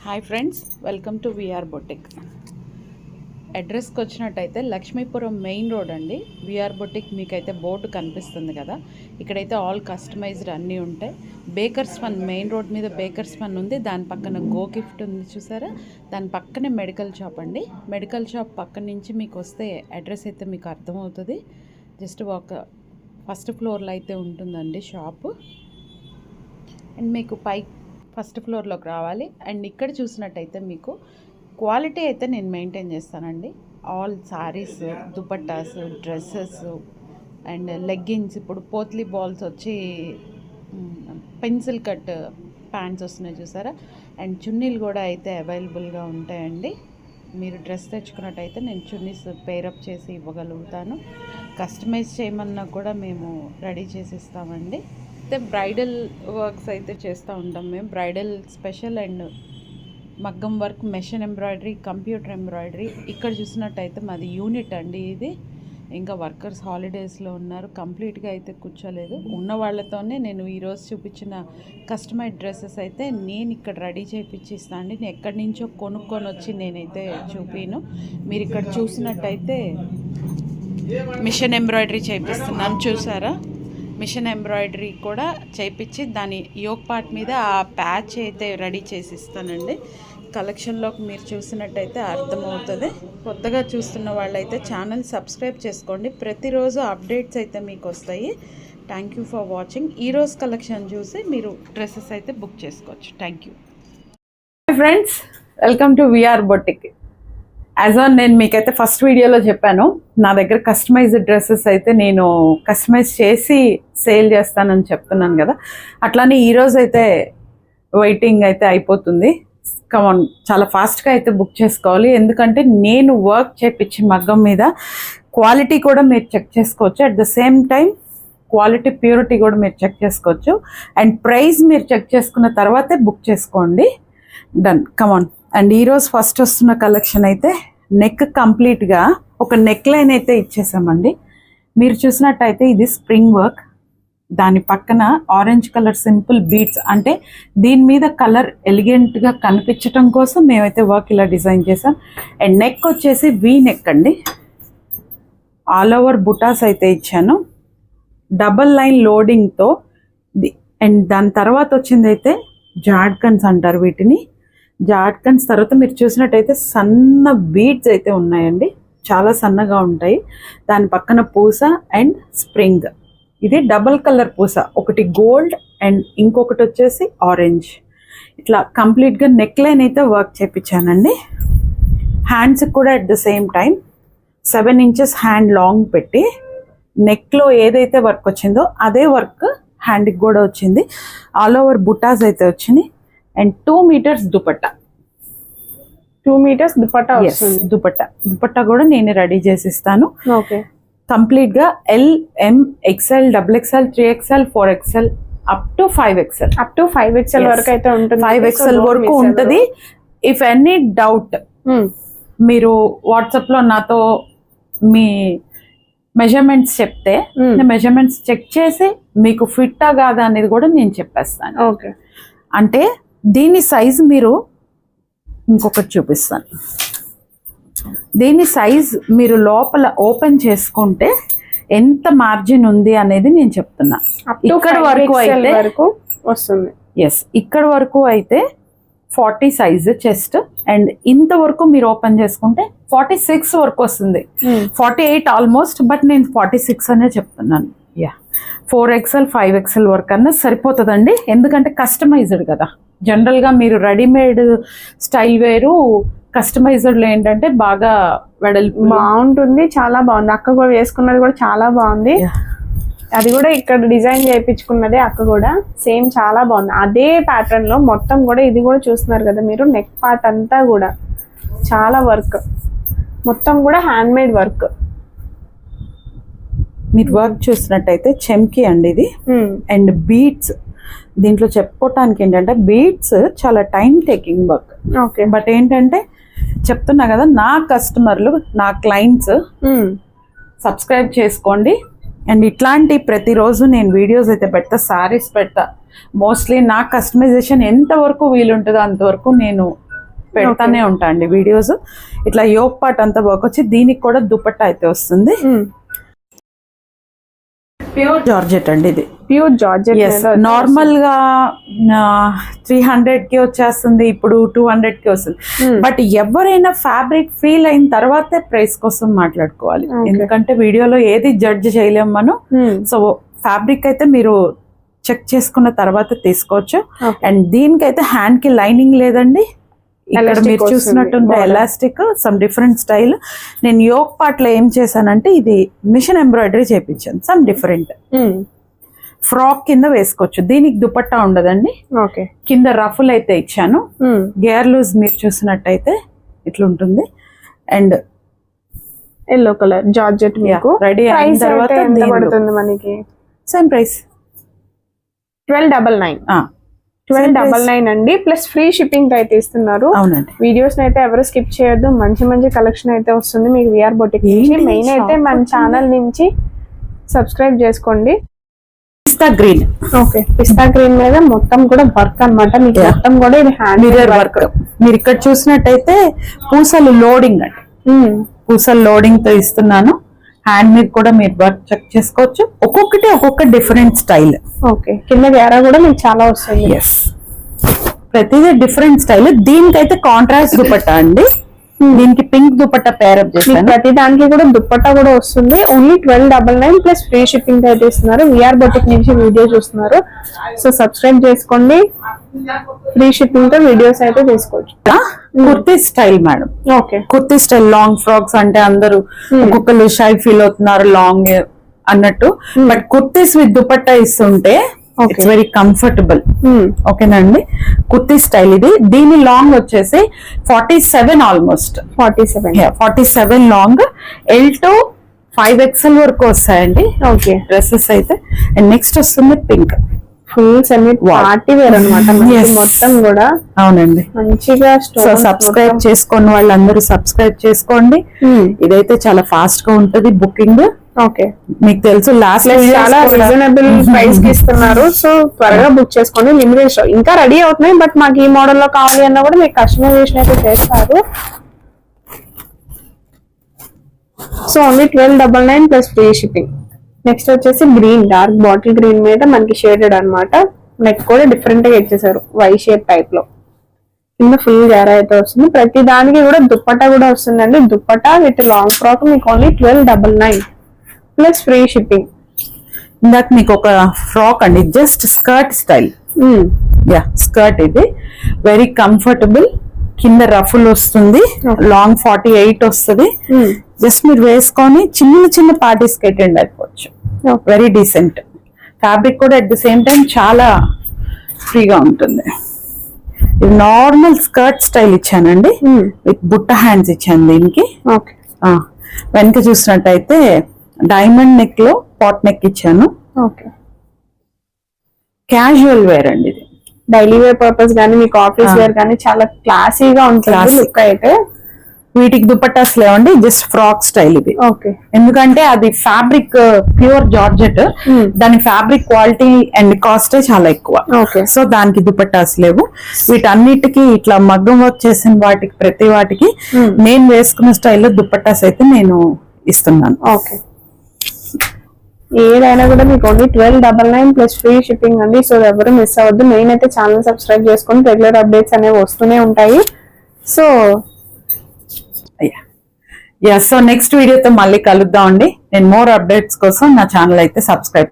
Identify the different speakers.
Speaker 1: Hi friends, welcome to VR boutique. అడ్రస్కి వచ్చినట్టయితే Lakshmipuram main road అండి. విఆర్ బొటిక్ మీకైతే బోర్డు కనిపిస్తుంది కదా, ఇక్కడైతే ఆల్ కస్టమైజ్డ్ అన్నీ ఉంటాయి. బేకర్స్ ఫన్ మెయిన్ రోడ్ మీద బేకర్స్ ఫన్ ఉంది, దాని పక్కన గో గిఫ్ట్ ఉంది చూసారా, దాని పక్కనే మెడికల్ షాప్ అండి. మెడికల్ షాప్ పక్క నుంచి మీకు వస్తే అడ్రస్ అయితే మీకు అర్థమవుతుంది. జస్ట్ ఒక ఫస్ట్ ఫ్లోర్లో అయితే ఉంటుందండి షాపు. అండ్ మీకు ఫస్ట్ ఫ్లోర్లోకి రావాలి. అండ్ ఇక్కడ చూసినట్టయితే మీకు క్వాలిటీ అయితే నేను మెయింటైన్ చేస్తానండి. All saris, dupattas, dresses and leggings. ఇప్పుడు పోత్లీ బాల్స్ వచ్చి పెన్సిల్ కట్ ప్యాంట్స్ వస్తున్నాయి చూసారా. అండ్ చున్నీలు కూడా అయితే అవైలబుల్గా ఉంటాయండి. మీరు డ్రెస్ తెచ్చుకున్నట్టయితే నేను చున్నీస్ పేరప్ చేసి ఇవ్వగలుగుతాను. కస్టమైజ్ చేయమన్నా కూడా మేము రెడీ చేసి ఇస్తామండి. అయితే బ్రైడల్ వర్క్స్ అయితే చేస్తూ ఉంటాం మేము. బ్రైడల్ స్పెషల్ అండ్ మగ్గం work, machine embroidery, computer embroidery. ఇక్కడ చూసినట్టయితే మాది యూనిట్ అండి ఇది. ఇంకా వర్కర్స్ హాలిడేస్లో ఉన్నారు, కంప్లీట్గా అయితే కూర్చోలేదు. ఉన్న వాళ్ళతోనే నేను ఈరోజు చూపించిన కస్టమైజ్ డ్రెస్సెస్ అయితే నేను ఇక్కడ రెడీ చేయించి ఇస్తాను అండి. నేను ఎక్కడి నుంచో కొనుక్కొని వచ్చి నేనైతే చూపిను. మీరు ఇక్కడ చూసినట్టయితే మిషన్ ఎంబ్రాయిడరీ చేయిస్తున్నాను చూసారా. మిషన్ ఎంబ్రాయిడరీ కూడా చేయించి దాని యోక్ పార్ట్ మీద ఆ ప్యాచ్ అయితే రెడీ చేసి ఇస్తానండి. కలెక్షన్లోకి మీరు చూసినట్టయితే అర్థమవుతుంది. కొత్తగా చూస్తున్న వాళ్ళైతే ఛానల్ సబ్స్క్రైబ్ చేసుకోండి. ప్రతిరోజు అప్డేట్స్ అయితే మీకు వస్తాయి. Thank you for watching. ఈరోజు కలెక్షన్ చూసి మీరు డ్రెస్సెస్ అయితే బుక్ చేసుకోవచ్చు. Thank you friends, welcome to VR boutique. As on నేను మీకైతే ఫస్ట్ వీడియోలో చెప్పాను, నా దగ్గర కస్టమైజ్డ్ డ్రెస్సెస్ అయితే నేను కస్టమైజ్ చేసి సేల్ చేస్తానని చెప్తున్నాను కదా. అట్లానే ఈరోజు అయితే వెయిటింగ్ అయితే అయిపోతుంది. కమాన్, చాలా ఫాస్ట్గా అయితే బుక్ చేసుకోవాలి. ఎందుకంటే నేను వర్క్ చేయించి మగ్గం మీద క్వాలిటీ కూడా మీరు చెక్ చేసుకోవచ్చు. At the same time quality, purity కూడా మీరు చెక్ చేసుకోవచ్చు. అండ్ ప్రైస్ మీరు చెక్ చేసుకున్న తర్వాతే బుక్ చేసుకోండి. Done, come on. అండ్ ఈరోజు ఫస్ట్ వస్తున్న కలెక్షన్ అయితే నెక్ కంప్లీట్గా ఒక నెక్ లైన్ అయితే ఇచ్చేసామండి. మీరు చూసినట్టయితే ఇది స్ప్రింగ్ వర్క్, దాని పక్కన ఆరెంజ్ కలర్ సింపుల్ బీడ్స్. అంటే దీని మీద కలర్ ఎలిగెంట్గా కనిపించడం కోసం మేమైతే వర్క్ ఇలా డిజైన్ చేసాం. అండ్ నెక్ వచ్చేసి వీ నెక్ అండి. ఆల్ ఓవర్ బుటాస్ అయితే ఇచ్చాను, డబల్ లైన్ లోడింగ్తో. అండ్ దాని తర్వాత వచ్చింది అయితే జాడ్కన్స్ అంటారు వీటిని. జాడ్కన్స్ తర్వాత మీరు చూసినట్టయితే సన్న బీడ్స్ అయితే ఉన్నాయండి, చాలా సన్నగా ఉంటాయి. దాని పక్కన పూస అండ్ స్ప్రింగ్. ఇది డబల్ కలర్ పూస, ఒకటి గోల్డ్ అండ్ ఇంకొకటి వచ్చేసి ఆరెంజ్. ఇట్లా కంప్లీట్గా నెక్ లైన్ అయితే వర్క్ చేయించానండి. హ్యాండ్స్కి కూడా at the same time 7 inches hand long పెట్టి నెక్లో ఏదైతే వర్క్ వచ్చిందో అదే వర్క్ హ్యాండ్కి కూడా వచ్చింది. ఆల్ ఓవర్ బుటాస్ అయితే వచ్చినాయి. And 2 meters dupatta.
Speaker 2: 2 meters dupatta వస్తుంది.
Speaker 1: దుపట్టా కూడా నేను రెడీ చేసి ఇస్తాను.
Speaker 2: ఓకే,
Speaker 1: కంప్లీట్ గా L, M, XL, XXL, 3XL, 4XL up to 5XL
Speaker 2: వరకు అయితే ఉంటుంది.
Speaker 1: 5XL వరకు ఉంటుంది. ఇఫ్ ఎనీ డౌట్ మీరు వాట్సాప్ లో నాతో మీ మెజర్మెంట్స్ చెప్తే మెజర్మెంట్స్ చెక్ చేసి మీకు ఫిట్టా కాదా అనేది కూడా నేను చెప్పేస్తాను.
Speaker 2: ఓకే,
Speaker 1: అంటే దీని సైజ్ మీరు ఇంకొకటి చూపిస్తాను. దీని సైజ్ మీరు లోపల ఓపెన్ చేసుకుంటే ఎంత మార్జిన్ ఉంది అనేది నేను చెప్తున్నా. ఇక్కడ వరకు అయితే
Speaker 2: వస్తుంది.
Speaker 1: ఎస్, ఇక్కడ వరకు అయితే 40 సైజ్ చెస్ట్. అండ్ ఇంతవరకు మీరు ఓపెన్ చేసుకుంటే 46 వరకు వస్తుంది. 48 ఆల్మోస్ట్, బట్ నేను 46 అనే చెప్తున్నాను. 4XL, 5XL వరకు అన్నా సరిపోతుందండి. ఎందుకంటే కస్టమైజ్డ్ కదా. జనరల్గా మీరు రెడీమేడ్ స్టైల్ వేరు, కస్టమైజ్డ్లో ఏంటంటే బాగా వెడల్పు
Speaker 2: బాగుంటుంది. చాలా బాగుంది. అక్క కూడా వేసుకున్నది కూడా చాలా బాగుంది. అది కూడా ఇక్కడ డిజైన్ చేయించుకున్నదే అక్క కూడా సేమ్, చాలా బాగుంది. అదే ప్యాటర్న్ లో మొత్తం కూడా ఇది కూడా చూస్తున్నారు కదా మీరు. నెక్ పార్ట్ అంతా కూడా చాలా వర్క్, మొత్తం కూడా హ్యాండ్ మేడ్ వర్క్.
Speaker 1: మీరు వర్క్ చూసినట్టయితే చెమ్కీ అండి ఇది. అండ్ బీట్స్, దీంట్లో చెప్పుకోవటానికి ఏంటంటే బీట్స్ చాలా time taking work.
Speaker 2: Okay,
Speaker 1: but ఏంటంటే చెప్తున్నా కదా, నా కస్టమర్లు, నా క్లయింట్స్ సబ్స్క్రైబ్ చేసుకోండి. అండ్ ఇట్లాంటి ప్రతిరోజు నేను వీడియోస్ అయితే పెడతా, సారీస్ పెడతా. మోస్ట్లీ నా కస్టమైజేషన్ ఎంతవరకు వీలుంటుందో అంతవరకు నేను పెడతానే ఉంటా అండి వీడియోస్. ఇట్లా యోక్ పార్ట్ అంతా వర్క్ వచ్చి దీనికి కూడా దుపట్టా అయితే వస్తుంది. ప్యూర్ జార్జెట్ అండి ఇది.
Speaker 2: ప్యూర్ జార్జెట్
Speaker 1: నార్మల్ గా 300 కి వచ్చేస్తుంది, ఇప్పుడు 200 కి వస్తుంది. బట్ ఎవరైనా ఫ్యాబ్రిక్ ఫీల్ అయిన తర్వాతే ప్రైస్ కోసం మాట్లాడుకోవాలి, ఎందుకంటే వీడియోలో ఏది జడ్జ్ చేయలేము మనం. సో ఫ్యాబ్రిక్ అయితే మీరు చెక్ చేసుకున్న తర్వాత తీసుకోవచ్చు. అండ్ దీనికైతే హ్యాండ్ కి లైనింగ్ లేదండి, ఇక్కడ మీరు చూసినట్టుంటే ఎలాస్టిక్ సమ్ డిఫరెంట్ స్టైల్. నేను యోక్ పార్ట్ లో ఏం చేశానంటే ఇది మిషన్ ఎంబ్రాయిడరీ చేపించాను, సమ్ డిఫరెంట్. ఫ్రాక్ కింద వేసుకోవచ్చు, దీనికి దుపట్టా ఉండదండి. కింద రఫుల్ అయితే ఇచ్చాను. గేర్ లూజ్ మీరు చూసినట్టయితే ఇట్లా ఉంటుంది. అండ్
Speaker 2: ఎల్లో కలర్ జార్జెట్ మీకు
Speaker 1: రెడీ అయిన తర్వాత
Speaker 2: ఎంత పడుతుంది మనకి?
Speaker 1: Same price
Speaker 2: 1299. 1299 అండి, ప్లస్ ఫ్రీ షిప్పింగ్ అయితే ఇస్తున్నారు.
Speaker 1: అవునండి.
Speaker 2: వీడియోస్ అయితే ఎవరు స్కిప్ చేయొద్దు, మంచి మంచి కలెక్షన్ అయితే వస్తుంది మీకు విఆర్ బొటిక్ నుంచి. మెయిన్ అయితే మన ఛానల్ నుంచి సబ్స్క్రైబ్ చేసుకోండి.
Speaker 1: పిస్తా గ్రీన్.
Speaker 2: ఓకే, పిస్తా గ్రీన్ మీద మొత్తం కూడా వర్క్ అన్నమాట మీకు. మొత్తం కూడా ఇది హ్యాండ్
Speaker 1: మిర్రర్ వర్క్. మీరు ఇక్కడ చూసినట్టయితే పూసలు లోడింగ్ అండి, పూసలు లోడింగ్ తో ఇస్తున్నాను. హ్యాండ్ మీద కూడా మీరు వర్క్ చెక్ చేసుకోవచ్చు, ఒక్కొక్కటి ఒక్కొక్క డిఫరెంట్ స్టైల్.
Speaker 2: ఓకే, కింద గ్యారా కూడా మీకు చాలా వస్తుంది.
Speaker 1: ఎస్, ప్రతిదీ డిఫరెంట్ స్టైల్. దీనికైతే కాంట్రాస్ట్ దుపట్టా అండి, దీనికి పింక్ దుపట్టా పేరప్ చేస్తాను.
Speaker 2: ప్రతి దానికి కూడా దుపట్టా కూడా వస్తుంది. ఓన్లీ 1299 ప్లస్ ఫ్రీ షిప్పింగ్ అయితే ఇస్తున్నారు. విఆర్ బొటిక్ నుంచి వీడియో చూస్తున్నారు, సో సబ్స్క్రైబ్ చేసుకోండి. ఫ్రీ షిప్పింగ్ తో వీడియోస్ అయితే తీసుకోవచ్చు.
Speaker 1: Kurti style madam.
Speaker 2: Okay,
Speaker 1: kurti style long frocks అంటే అందరూ ఒక్కొక్కరు షై ఫీల్ అవుతున్నారు లాంగ్ అన్నట్టు, బట్ కుర్తీస్ విత్ దుపట్టా ఇస్తుంటే ఇట్స్ వెరీ కంఫర్టబుల్. ఓకేనండి, కుర్తీ స్టైల్ ఇది. దీని లాంగ్ వచ్చేసి 47, almost 47 long. L to 5XL వరకు వస్తాయండి.
Speaker 2: ఓకే,
Speaker 1: డ్రెస్సెస్ అయితే. అండ్ నెక్స్ట్ వస్తుంది pink,
Speaker 2: full semi party wear అన్నమాట మొత్తం కూడా.
Speaker 1: అవునండి,
Speaker 2: మంచిగా.
Speaker 1: సో సబ్స్క్రైబ్ చేసుకున్న వాళ్ళందరూ సబ్స్క్రైబ్ చేసుకోండి. ఇదైతే చాలా ఫాస్ట్ గా ఉంటది బుకింగ్.
Speaker 2: ఓకే,
Speaker 1: మీకు తెలుసు లాస్ట్
Speaker 2: చాలా రీజనబుల్ ప్రైస్ కి ఇస్తున్నారు, సో త్వరగా బుక్ చేసుకోండి. లిమిటెడ్ స్టాక్ ఇంకా రెడీ అవుతున్నాయి, బట్ మాకు ఈ మోడల్ లో కావాలి అన్నా కూడా మీకు కస్టమైజేషన్ అయితే చేస్తారు. So only 1299 plus free shipping. Next వచ్చేసి గ్రీన్, డార్క్ బాటిల్ గ్రీన్ మీద మనకి షేడెడ్ అన్నమాట. నెక్ కూడా డిఫరెంట్ గా ఇచ్చేసారు, వై షేప్ టైప్ లో. కింద ఫుల్ గ్యారా అయితే వస్తుంది. ప్రతి దానికి కూడా దుప్పట్టా కూడా వస్తుందండి. దుప్పట్టా విత్ లాంగ్ ఫ్రాక్ మీకు ఓన్లీ 1299 ప్లస్ ఫ్రీ షిప్పింగ్.
Speaker 1: ఇందాక మీకు ఒక ఫ్రాక్ అండి, just skirt style. Yeah, skirt ఇది వెరీ కంఫర్టబుల్. కింద రఫుల్ వస్తుంది, లాంగ్ 48 వస్తుంది. జస్ట్ మీరు వేసుకొని చిన్న చిన్న పార్టీస్ కి అటెండ్ అయిపోవచ్చు. వెరీ డీసెంట్ ఫ్యాబ్రిక్ కూడా అట్ ది సేమ్ టైం చాలా ఫ్రీగా ఉంటుంది. ఇది నార్మల్ స్కర్ట్ స్టైల్ ఇచ్చానండి, విత్ బుట్ట హ్యాండ్స్ ఇచ్చాను దీనికి. వెనక చూసినట్టయితే డైమండ్ నెక్ లో పాట్ నెక్ ఇచ్చాను. క్యాజువల్ వేర్ అండి ఇది,
Speaker 2: డైలీ వేర్ పర్పస్ గానీ మీకు ఆఫీస్ వేర్ గానీ చాలా క్లాసీగా ఉంటుంది లుక్ అయితే.
Speaker 1: వీటికి దుపట్టాస్ లేవండి, జస్ట్ ఫ్రాక్ స్టైల్ ఇది. ఎందుకంటే అది ఫ్యాబ్రిక్ ప్యూర్ జార్జెట్, దాని ఫ్యాబ్రిక్ క్వాలిటీ అండ్ కాస్ట్ చాలా ఎక్కువ. సో దానికి దుపట్టాస్ లేవు. వీటన్నిటికీ ఇట్లా మగ్గం వర్క్ చేసిన వాటికి ప్రతి వాటికి నేను వేసుకున్న స్టైల్లో దుపట్టాస్ అయితే నేను ఇస్తున్నాను.
Speaker 2: ఓకే, ఏదైనా కూడా మీకు ఓన్లీ 1299 ప్లస్ ఫ్రీ షిప్పింగ్ అండి. సో ఎవరు మిస్ అవ్వద్దు. మెయిన్ అయితే ఛానల్ సబ్స్క్రైబ్ చేసుకొని రెగ్యులర్ అప్డేట్స్ అనేవి వస్తూనే ఉంటాయి. సో
Speaker 1: నెక్స్ట్ వీడియోతో మళ్ళీ కలుద్దాం అండి. నేను మోర్ అప్డేట్స్ కోసం నా ఛానల్ అయితే సబ్స్క్రైబ్